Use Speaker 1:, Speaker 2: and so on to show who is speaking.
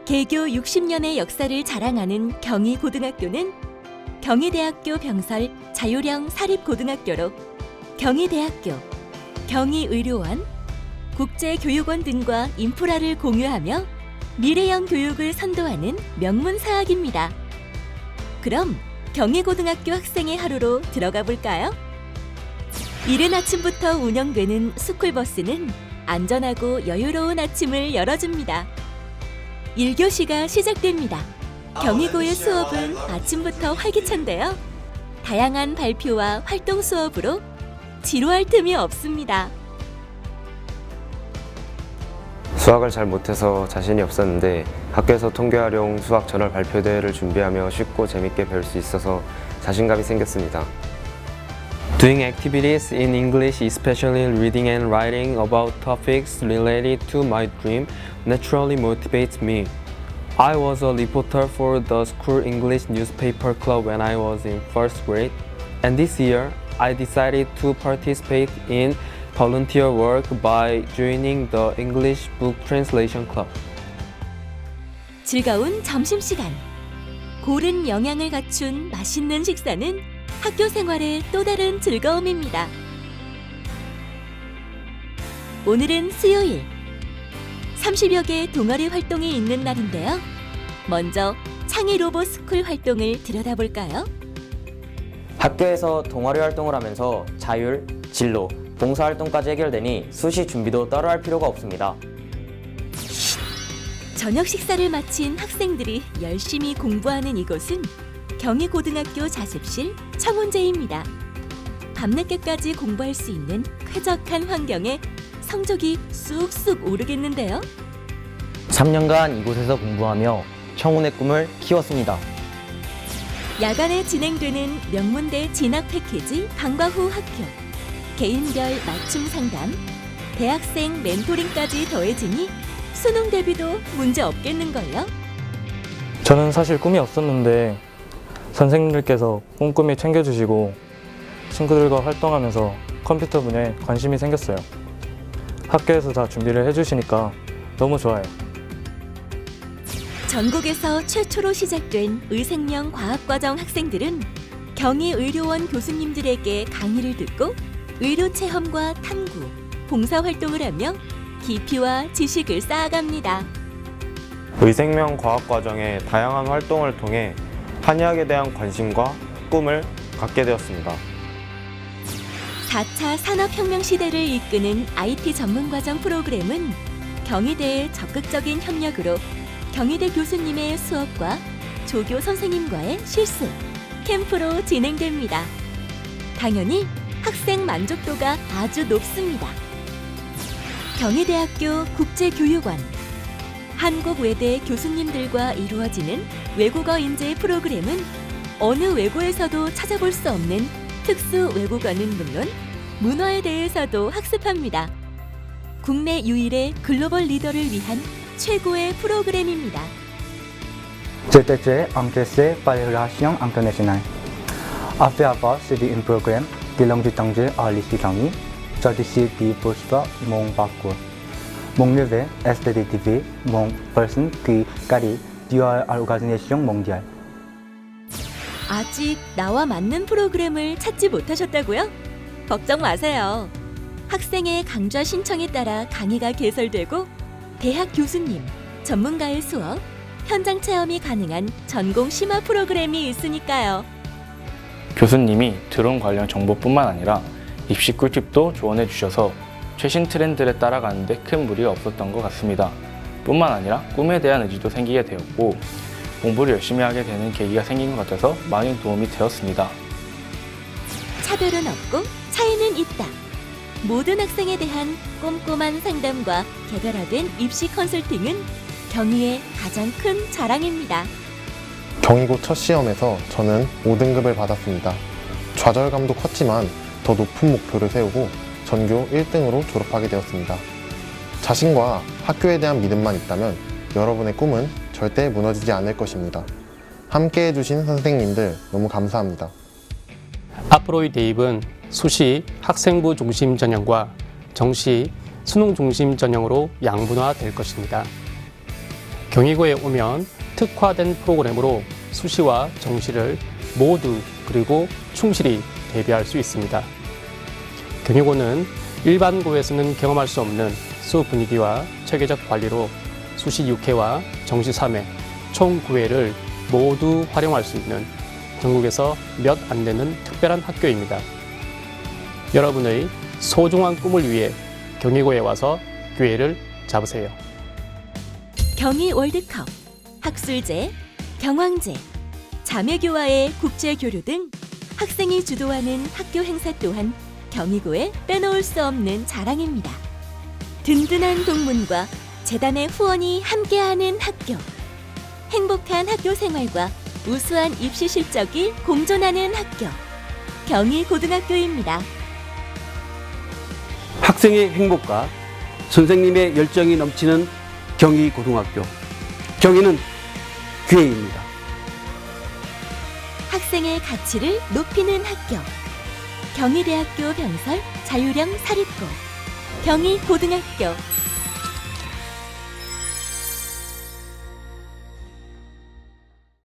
Speaker 1: 개교 60년의 역사를 자랑하는 경희고등학교는 경희대학교 병설 자율형 사립고등학교로 경희대학교, 경희의료원, 국제교육원 등과 인프라를 공유하며 미래형 교육을 선도하는 명문사학입니다. 그럼 경희고등학교 학생의 하루로 들어가 볼까요? 이른 아침부터 운영되는 스쿨버스는 안전하고 여유로운 아침을 열어줍니다. 1교시가 시작됩니다. 경희고의 수업은 아침부터 활기찬데요. 다양한 발표와 활동 수업으로 지루할 틈이 없습니다.
Speaker 2: 수학을 잘 못해서 자신이 없었는데 학교에서 통계활용 수학 저널 발표대회를 준비하며 쉽고 재밌게 배울 수 있어서 자신감이 생겼습니다.
Speaker 3: Doing activities in English, especially reading and writing about topics related to my dream, naturally motivates me. I was a reporter for the school English newspaper club when I was in first grade, and this year I decided to participate in volunteer work by joining the English book translation club.
Speaker 1: 즐거운 점심시간. 고른 영양을 갖춘 맛있는 식사는 학교 생활의 또 다른 즐거움입니다. 오늘은 수요일. 30여 개 동아리 활동이 있는 날인데요. 먼저 창의 로봇 스쿨 활동을 들여다볼까요?
Speaker 4: 학교에서 동아리 활동을 하면서 자율, 진로, 봉사활동까지 해결되니 수시 준비도 따로 할 필요가 없습니다.
Speaker 1: 저녁 식사를 마친 학생들이 열심히 공부하는 이곳은 경희고등학교 자습실 청운제입니다. 밤늦게까지 공부할 수 있는 쾌적한 환경에 성적이 쑥쑥 오르겠는데요.
Speaker 4: 3년간 이곳에서 공부하며 청운의 꿈을 키웠습니다.
Speaker 1: 야간에 진행되는 명문대 진학 패키지 방과 후 학교, 개인별 맞춤 상담, 대학생 멘토링까지 더해지니 수능 대비도 문제 없겠는걸요?
Speaker 5: 저는 사실 꿈이 없었는데 선생님들께서 꼼꼼히 챙겨주시고 친구들과 활동하면서 컴퓨터 분야에 관심이 생겼어요. 학교에서 다 준비를 해주시니까 너무 좋아요.
Speaker 1: 전국에서 최초로 시작된 의생명 과학과정 학생들은 경희의료원 교수님들에게 강의를 듣고 의료체험과 탐구, 봉사활동을 하며 깊이와 지식을 쌓아갑니다.
Speaker 6: 의생명 과학과정의 다양한 활동을 통해 한의학에 대한 관심과 꿈을 갖게 되었습니다.
Speaker 1: 4차 산업혁명 시대를 이끄는 IT 전문과정 프로그램은 경희대의 적극적인 협력으로 경희대 교수님의 수업과 조교 선생님과의 실습, 캠프로 진행됩니다. 당연히 학생 만족도가 아주 높습니다. 경희대학교 국제교육원, 한국외대 교수님들과 이루어지는 외국어 인재 프로그램은 어느 외고에서도 찾아볼 수 없는 특수 외국어는 물론 문화에 대해서도 학습합니다. 국내 유일의 글로벌 리더를 위한 최고의 프로그램입니다.
Speaker 7: J'étais intéressé par les relations internationales. Après avoir suivi un programme de langue étrangère à l'ICI Camille, j'ai décidé de poursuivre mon parcours. Mon rêve est de développer mon personne qui carry à l'organisation mondiale.
Speaker 1: 아직 나와 맞는 프로그램을 찾지 못하셨다고요? 걱정 마세요. 학생의 강좌 신청에 따라 강의가 개설되고 대학 교수님, 전문가의 수업, 현장 체험이 가능한 전공 심화 프로그램이 있으니까요.
Speaker 8: 교수님이 드론 관련 정보뿐만 아니라 입시 꿀팁도 조언해 주셔서 최신 트렌드를 따라가는 데 큰 무리가 없었던 것 같습니다. 뿐만 아니라 꿈에 대한 의지도 생기게 되었고 공부를 열심히 하게 되는 계기가 생긴 것 같아서 많은 도움이 되었습니다.
Speaker 1: 차별은 없고 차이는 있다. 모든 학생에 대한 꼼꼼한 상담과 개별화된 입시 컨설팅은 경희의 가장 큰 자랑입니다.
Speaker 9: 경희고 첫 시험에서 저는 5등급을 받았습니다. 좌절감도 컸지만 더 높은 목표를 세우고 전교 1등으로 졸업하게 되었습니다. 자신과 학교에 대한 믿음만 있다면 여러분의 꿈은 절대 무너지지 않을 것입니다. 함께 해주신 선생님들 너무 감사합니다.
Speaker 10: 앞으로의 대입은 수시 학생부 중심 전형과 정시 수능 중심 전형으로 양분화될 것입니다. 경희고에 오면 특화된 프로그램으로 수시와 정시를 모두 그리고 충실히 대비할 수 있습니다. 경희고는 일반 고에서는 경험할 수 없는 수업 분위기와 체계적 관리로 수시 6회와 정시 3회, 총 9회를 모두 활용할 수 있는 전국에서 몇 안 되는 특별한 학교입니다. 여러분의 소중한 꿈을 위해 경희고에 와서 기회를 잡으세요.
Speaker 1: 경희 월드컵, 학술제, 경황제, 자매교화의 국제교류 등 학생이 주도하는 학교 행사 또한 경희고에 빼놓을 수 없는 자랑입니다. 든든한 동문과 재단의 후원이 함께하는 학교. 행복한 학교 생활과 우수한 입시 실적이 공존하는 학교. 경희고등학교입니다.
Speaker 11: 학생의 행복과 선생님의 열정이 넘치는 경희고등학교. 경희는 기회입니다.
Speaker 1: 학생의 가치를 높이는 학교. 경희대학교 병설 자유령 사립고. 경희고등학교.